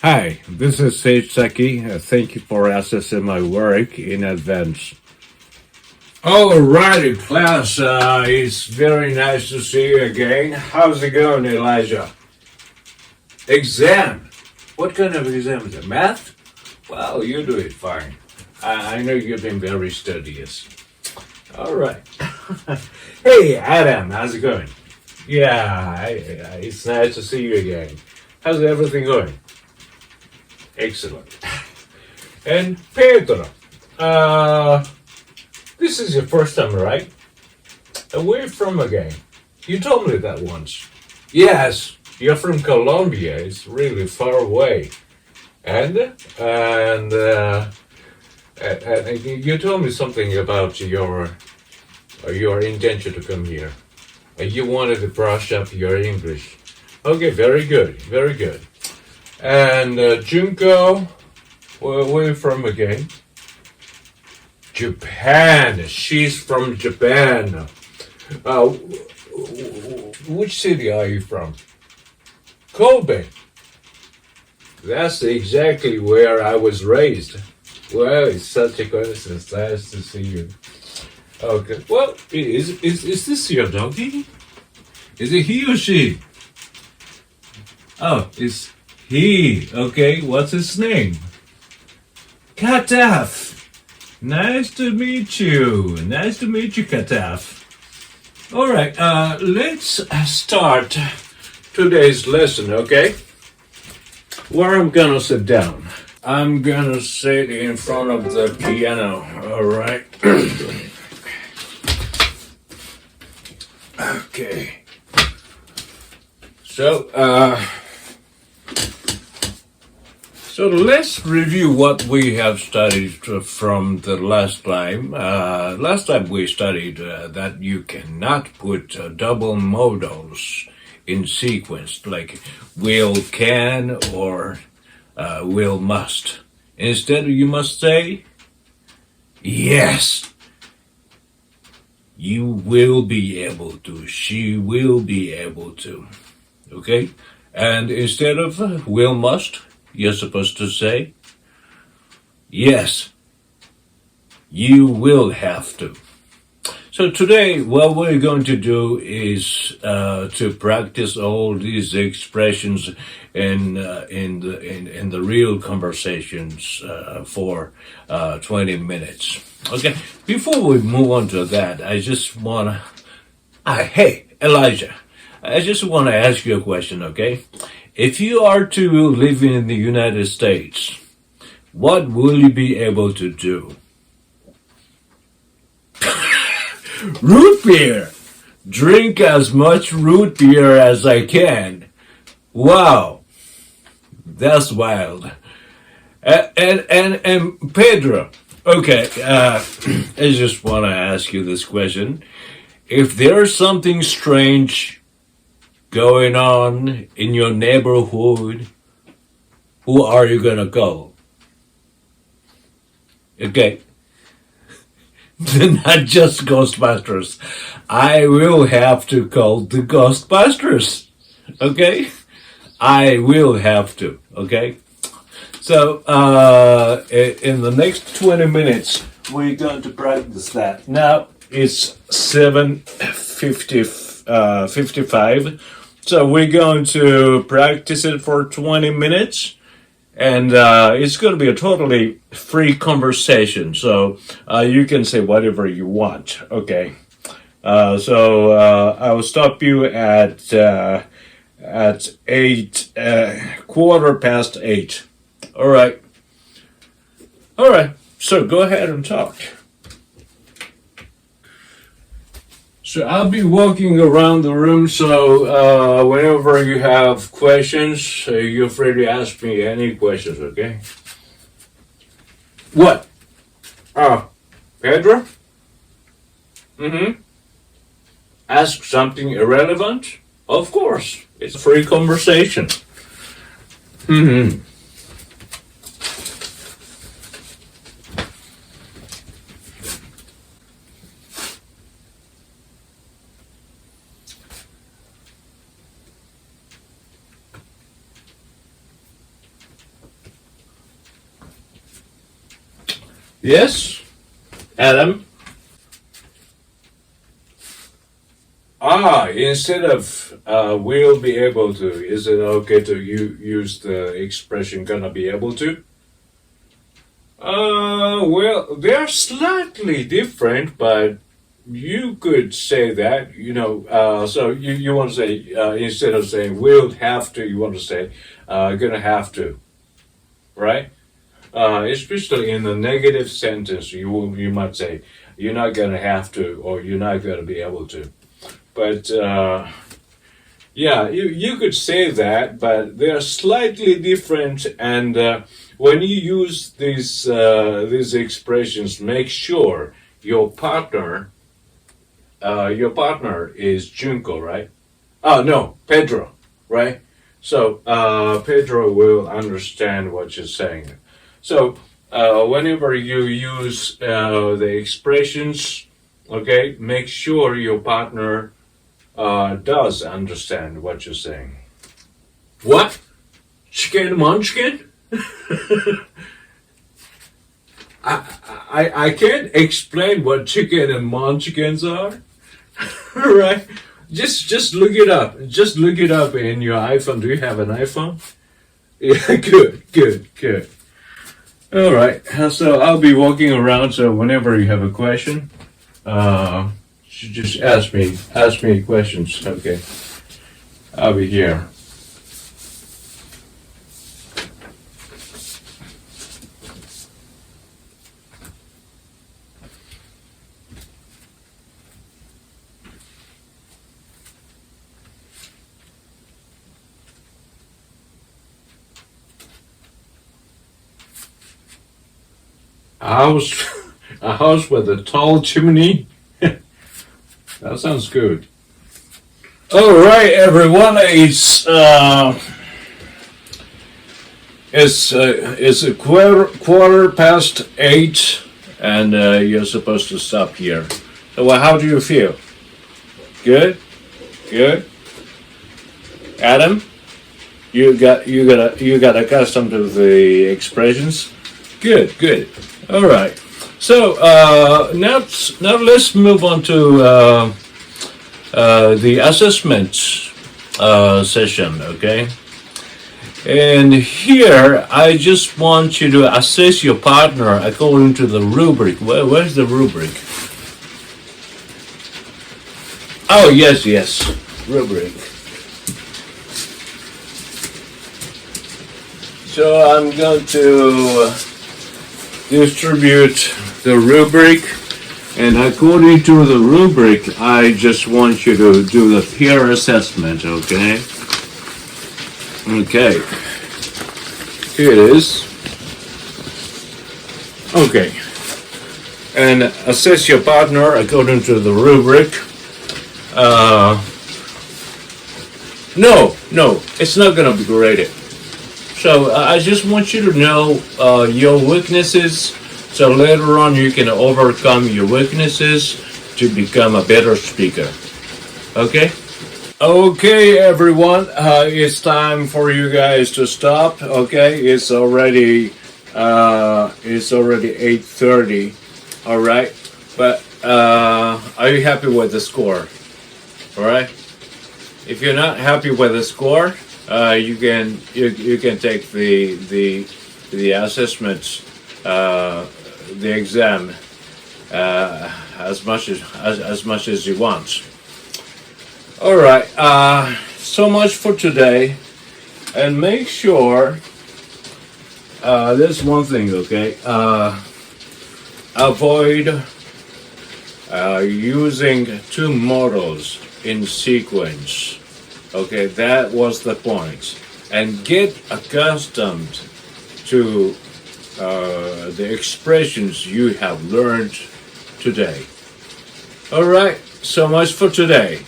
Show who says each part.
Speaker 1: Hi, this is Taki. Thank you for assessing my work in advance. Alrighty, class. It's very nice to see you again. How's it going, Elijah? Exam? What kind of exam is it? Math? Well, you do it fine. I know you've been very studious. All right. Hey, Adam, how's it going? Yeah, it's nice to see you again. How's everything going? Excellent. And Pedro, this is your first time, right? And where are you from again? You told me that once. Yes, you're from Colombia. It's really far away. And you told me something about your intention to come here. You wanted to brush up your English. Okay, very good, very good. And Junko, where are you from again? Japan. She's from Japan. Which city are you from? Kobe. That's exactly where I was raised. Well, it's such a coincidence. Nice to see you. Okay. Well, is this your doggy? Is it he or she? Oh, it's he. Okay. What's his name? Kataf. Nice to meet you. Nice to meet you, Kataf. All right. Let's start today's lesson. Okay. Where I'm gonna sit down. I'm gonna sit in front of the piano. All right. Okay. So let's review what we have studied from the last time. Last time we studied that you cannot put double modals in sequence, like will can or will must. Instead, you must say, yes, you will be able to, she will be able to, okay? And instead of will must, you're supposed to say, yes, you will have to. So today, what we're going to do is to practice all these expressions in the real conversations for 20 minutes. Okay. Before we move on to that, I just wanna. Hey, Elijah, I just want to ask you a question. Okay, if you are to live in the United States, what will you be able to do? Root beer. Drink as much root beer as I can. Wow, that's wild. And Pedro. Okay, I just want to ask you this question: if there's something strange going on in your neighborhood, who are you gonna call? Okay. Not just Ghostbusters. I will have to call the Ghostbusters. Okay? I will have to. Okay? So, in the next 20 minutes, we're going to practice that. Now, it's 7:55. So, we're going to practice it for 20 minutes. And it's going to be a totally free conversation, so you can say whatever you want. Okay, so I will stop you at 8, 8:15. All right. So go ahead and talk. So I'll be walking around the room, so whenever you have questions, you're free to ask me any questions, okay? What? Pedro? Mm-hmm. Ask something irrelevant? Of course. It's a free conversation. Mm-hmm. Yes, Adam. Instead of will be able to, is it okay to use the expression gonna be able to? Well, they're slightly different, but you could say that, so you want to say, instead of saying will have to, you want to say, gonna have to, right? Especially in the negative sentence, you might say, you're not gonna have to, or you're not gonna be able to. But, yeah, you could say that, but they are slightly different, and when you use these expressions, make sure your partner is Junko, right? Oh no, Pedro, right? So Pedro will understand what you're saying. So whenever you use the expressions, okay, make sure your partner does understand what you're saying. What? Chicken munchkin? I can't explain what chicken and munchkins are. Right? Just look it up. Just look it up in your iPhone. Do you have an iPhone? Yeah, good. All right. So I'll be walking around. So whenever you have a question, just ask me questions. Okay. I'll be here. A house with a tall chimney. That sounds good. All right, everyone. It's a quarter past 8, and you're supposed to stop here. So, well, how do you feel? Good. Adam, you got accustomed to the expressions. Good. All right. So now let's move on to the assessment session. Okay. And here, I just want you to assess your partner according to the rubric. Where's the rubric? Oh, yes, rubric. So I'm going to distribute the rubric, and according to the rubric, I just want you to do the peer assessment, okay? Okay. Here it is. Okay. And assess your partner according to the rubric. No, it's not going to be graded. So I just want you to know your weaknesses, so later on you can overcome your weaknesses to become a better speaker. Okay? Okay, everyone, it's time for you guys to stop. Okay, it's already 8:30. All right, but are you happy with the score? All right. If you're not happy with the score, you can take the assessments, the exam, as much as you want. All right. So much for today, and make sure. There's one thing, okay? Avoid using two models in sequence. Okay, that was the point. And get accustomed to the expressions you have learned today. All right, so much for today.